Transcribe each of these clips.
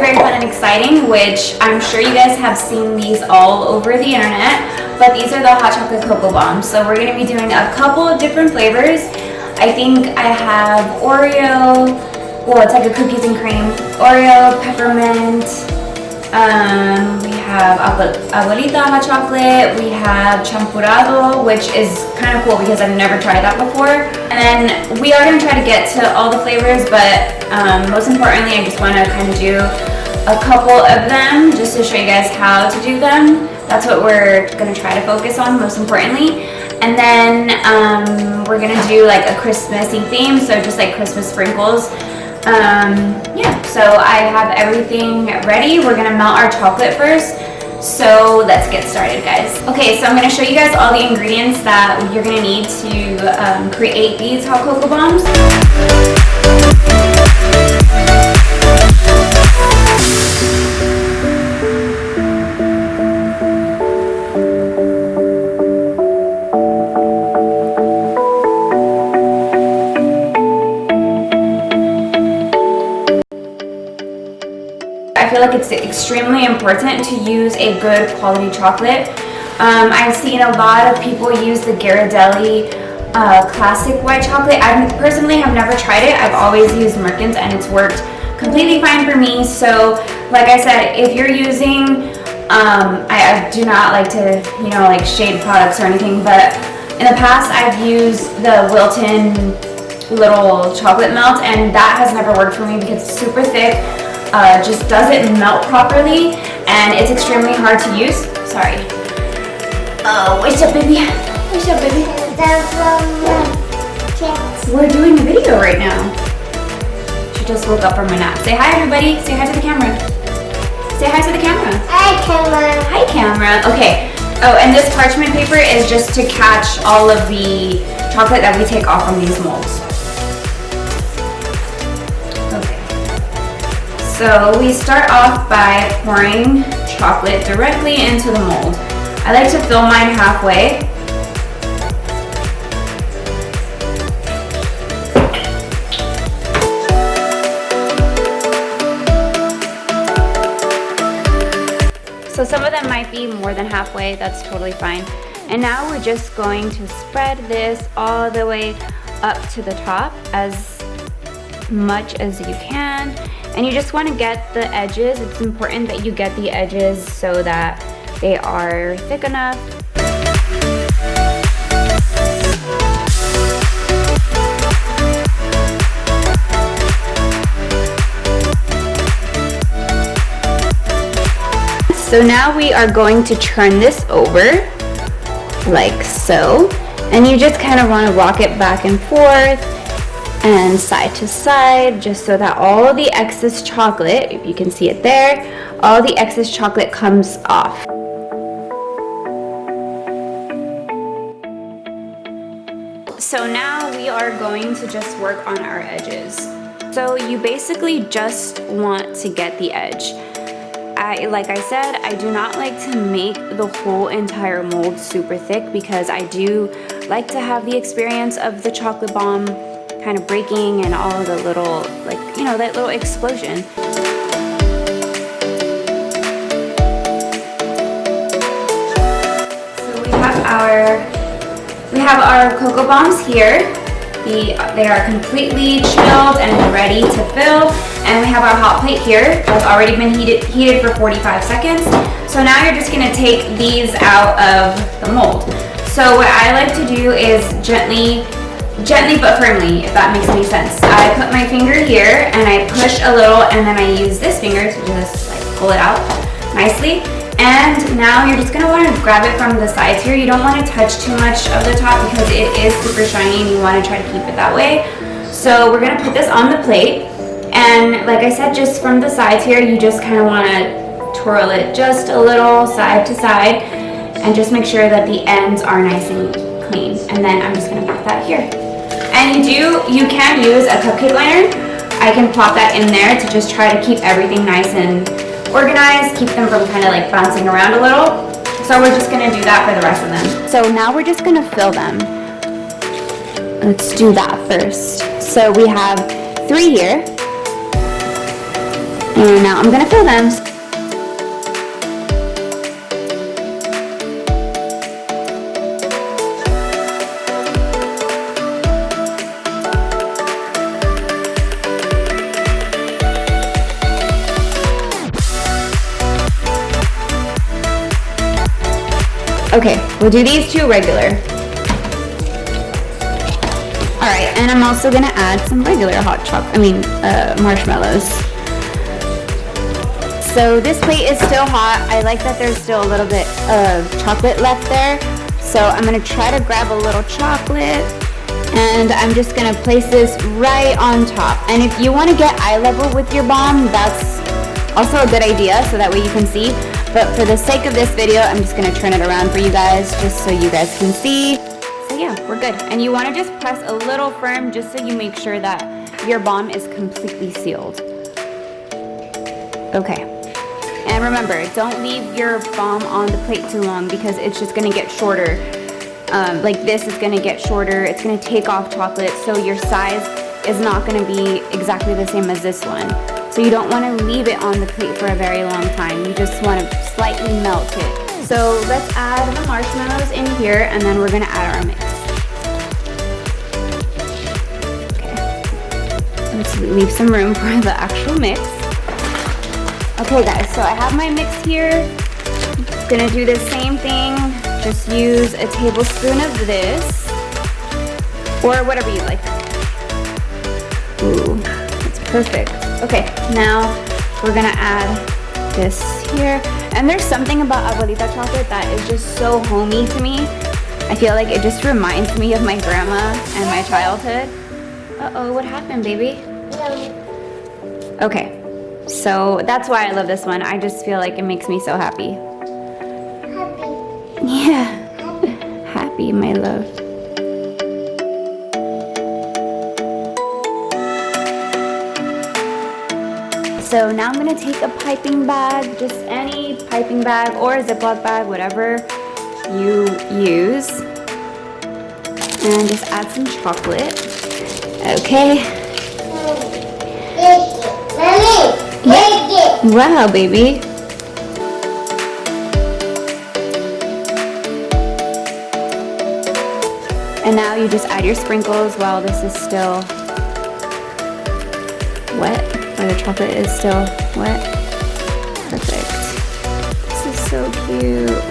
very fun and exciting, which I'm sure you guys have seen these all over the internet, but these are the hot chocolate cocoa bombs. So we're going to be doing a couple of different flavors. I think I have Oreo, well, it's like a cookies and cream, Oreo, peppermint, we have abuelita hot chocolate, we have champurrado, which is kind of cool because I've never tried that before. And then we are going to try to get to all the flavors, but most importantly, I just want to kind of do a couple of them just to show you guys how to do them. That's what we're going to try to focus on most importantly. And then we're going to do like a Christmassy theme, so just like Christmas sprinkles. Yeah, so I have everything ready. We're gonna melt our chocolate first, so let's get started, guys. Okay, so I'm gonna show you guys all the ingredients that you're gonna need to create these hot cocoa bombs. I feel like it's extremely important to use a good quality chocolate. I've seen a lot of people use the Ghirardelli classic white chocolate. I personally have never tried it. I've always used Merkins and it's worked completely fine for me. So like I said, if you're using, I do not like to, you know, like shade products or anything, but in the past I've used the Wilton little chocolate melt and that has never worked for me because it's super thick. Just doesn't melt properly and it's extremely hard to use. Sorry. What's up, baby? What's up, baby? We're doing a video right now. She just woke up from a nap. Say hi, everybody. Say hi to the camera. Say hi to the camera. Hi, camera. Hi, camera. Okay. Oh, and this parchment paper is just to catch all of the chocolate that we take off from these molds. So we start off by pouring chocolate directly into the mold. I like to fill mine halfway. So some of them might be more than halfway, that's totally fine. And now we're just going to spread this all the way up to the top as much as you can. And you just want to get the edges. It's important that you get the edges so that they are thick enough. So now we are going to turn this over like so. And you just kind of want to rock it back and forth and side to side, just so that all the excess chocolate, if you can see it there, all the excess chocolate comes off. So now we are going to just work on our edges. So you basically just want to get the edge. Like I said, I do not like to make the whole entire mold super thick because I do like to have the experience of the chocolate bomb kind of breaking and all of the little, like, you know, that little explosion. So we have our cocoa bombs here. They are completely chilled and ready to fill. And we have our hot plate here that's already been heated for 45 seconds. So now you're just gonna take these out of the mold. So what I like to do is gently but firmly, if that makes any sense. I put my finger here and I push a little and then I use this finger to just like pull it out nicely. And now you're just gonna wanna grab it from the sides here. You don't wanna touch too much of the top because it is super shiny and you wanna try to keep it that way. So we're gonna put this on the plate. And like I said, just from the sides here, you just kind of want to twirl it just a little side to side and just make sure that the ends are nice and clean. And then I'm just going to put that here. And you can use a cupcake liner. I can plop that in there to just try to keep everything nice and organized, keep them from kind of like bouncing around a little. So we're just going to do that for the rest of them. So now we're just going to fill them. Let's do that first. So we have 3 here. And now I'm gonna fill them. Okay, we'll do these two regular. Alright, and I'm also gonna add some regular marshmallows. So this plate is still hot. I like that there's still a little bit of chocolate left there. So I'm gonna try to grab a little chocolate, and I'm just gonna place this right on top. And if you wanna get eye level with your bomb, that's also a good idea, so that way you can see. But for the sake of this video, I'm just gonna turn it around for you guys, just so you guys can see. So yeah, we're good. And you wanna just press a little firm, just so you make sure that your bomb is completely sealed. Okay. And remember, don't leave your bomb on the plate too long, because it's just gonna get shorter. Like this is gonna get shorter, it's gonna take off chocolate, so your size is not gonna be exactly the same as this one. So you don't want to leave it on the plate for a very long time. You just want to slightly melt it. So let's add the marshmallows in here, and then we're going to add our mix. Okay. Let's leave some room for the actual mix. Okay guys, so I have my mix here. I'm going to do the same thing. Just use a tablespoon of this, or whatever you like. Ooh, that's perfect. Okay, now we're gonna add this here. And there's something about abuelita chocolate that is just so homey to me. I feel like it just reminds me of my grandma and my childhood. Uh-oh, what happened, baby? Okay, so that's why I love this one. I just feel like it makes me so happy. Happy. Yeah, happy, my love. So now I'm going to take a piping bag, just any piping bag or a Ziploc bag, whatever you use, and just add some chocolate. Okay. Wow, baby. And now you just add your sprinkles while this is still wet. Or the chocolate is still wet. Perfect. This is so cute.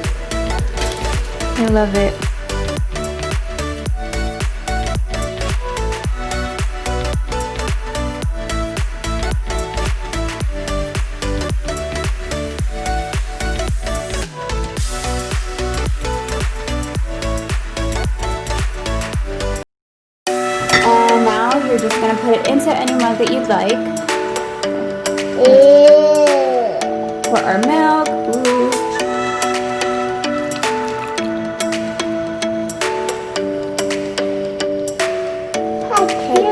I love it. And now you're just going to put it into any mug that you'd like. For our milk. Ooh. Okay.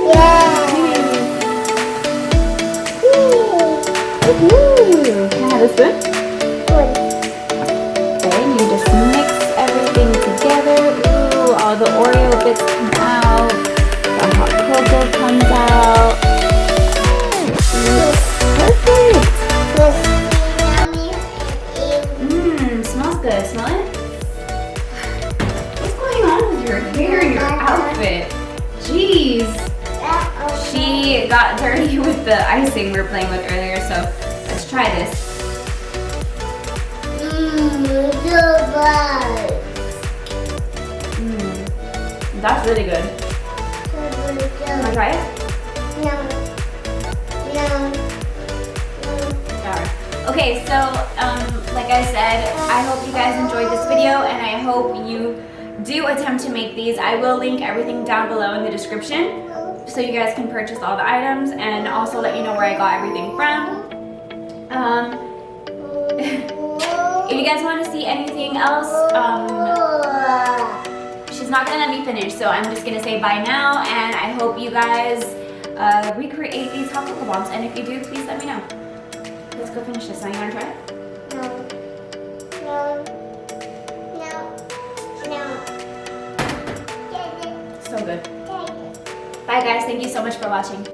Yeah. Ooh. Can I have a spoon? Okay, and you just mix everything together. Ooh, all the Oreo bits come out. The hot cocoa comes out. Perfect. Smells good. Smell it? What's going on with your hair and your outfit? Jeez. She got dirty with the icing we were playing with earlier, so let's try this. That's really good. Want to try it? No. Okay, so like I said, I hope you guys enjoyed this video, and I hope you do attempt to make these. I will link everything down below in the description so you guys can purchase all the items, and also let you know where I got everything from. If you guys want to see anything else, she's not gonna let me finish, so I'm just gonna say bye now, and I hope you guys recreate these hot cocoa bombs, and if you do, please let me know. Let's go finish this. Now, you wanna try it? No. So good. Bye guys, thank you so much for watching.